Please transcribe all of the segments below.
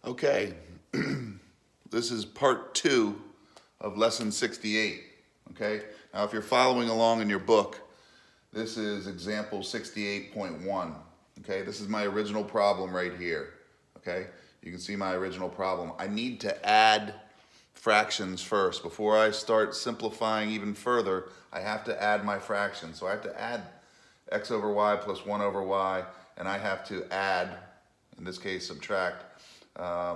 Okay, this is part 2 of lesson 68, okay? Now if you're following along in your book, this is example 68.1, okay? This is my original problem right here, okay? You can see my original problem. I need to add fractions first. Before I start simplifying even further, I have to add my fractions. So I have to add x over y plus 1 over y, and I have to add, in this case subtract,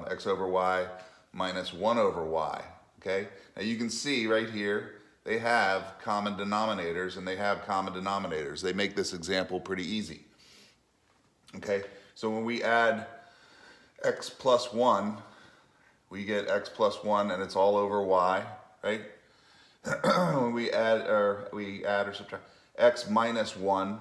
x over y minus 1 over y, okay? Now you can see right here, they have common denominators and they have common denominators. They make this example pretty easy, okay? So when we add x plus 1, we get x plus 1 and it's all over y, right? When we add or subtract x minus 1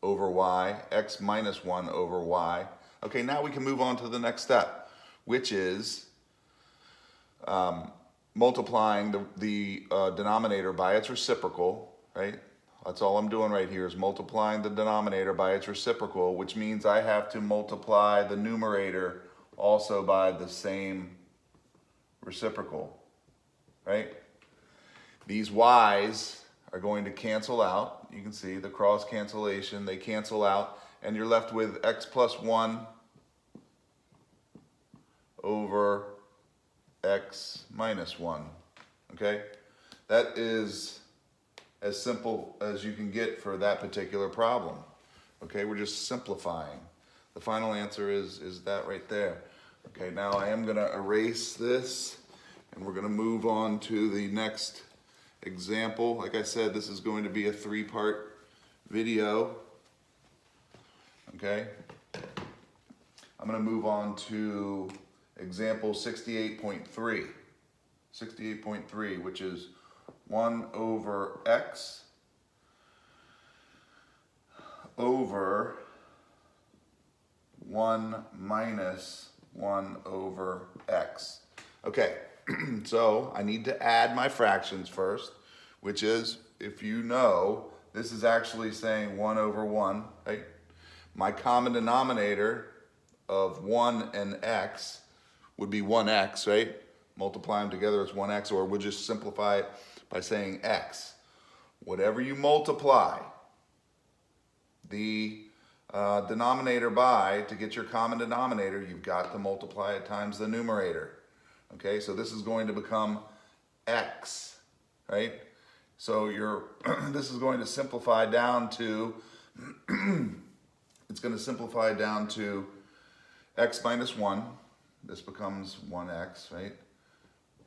over y, x minus 1 over y. Okay, now we can move on to the next step, which is multiplying the denominator by its reciprocal, right? That's all I'm doing right here is multiplying the denominator by its reciprocal, which means I have to multiply the numerator also by the same reciprocal, right? These y's are going to cancel out. You can see the cross cancellation, they cancel out, and you're left with x plus 1 over x minus 1, okay? That is as simple as you can get for that particular problem, okay? We're just simplifying. The final answer is that right there. Okay, now I am gonna erase this and we're gonna move on to the next example. Like I said, this is going to be a 3-part video, okay? I'm gonna move on to example 68.3. 68.3, which is 1 over x over 1 minus 1 over x. Okay, so I need to add my fractions first, which is, if you know, this is actually saying 1 over 1, right? My common denominator of 1 and x would be 1x, right? Multiply them together, it's 1x, or we'll just simplify it by saying x. Whatever you multiply the denominator by to get your common denominator, you've got to multiply it times the numerator. Okay, so this is going to become x, right? So this is going to simplify down to, it's going to simplify down to x minus 1. This becomes 1x, right?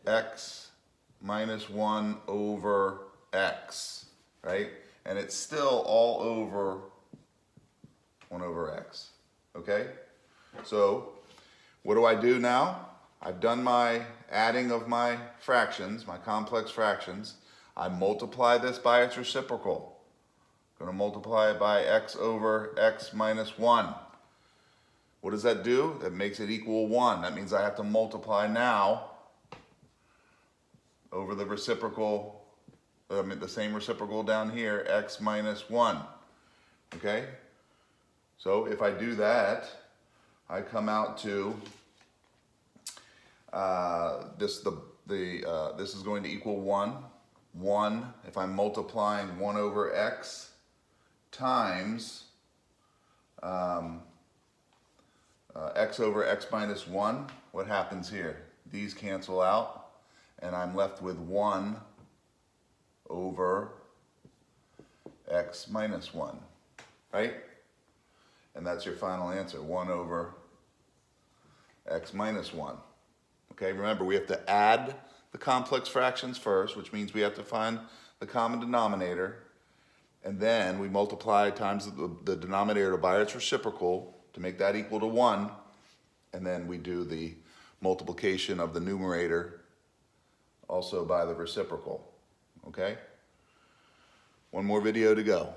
X minus 1 over x, right? And it's still all over 1 over x, okay? So what do I do now? I've done my adding of my fractions, my complex fractions. I multiply this by its reciprocal. I'm going to multiply it by x over x minus 1. What does that do? That makes it equal 1. That means I have to multiply now over the reciprocal, the same reciprocal down here, x minus 1. Okay? So if I do that, I come out to this is going to equal 1. 1, if I'm multiplying 1 over x times x over x minus 1, what happens here? These cancel out, and I'm left with 1 over x minus 1, right? And that's your final answer, 1 over x minus 1. Okay, remember we have to add the complex fractions first, which means we have to find the common denominator, and then we multiply times the denominator by its reciprocal to make that equal to 1, and then we do the multiplication of the numerator also by the reciprocal, okay? One more video to go.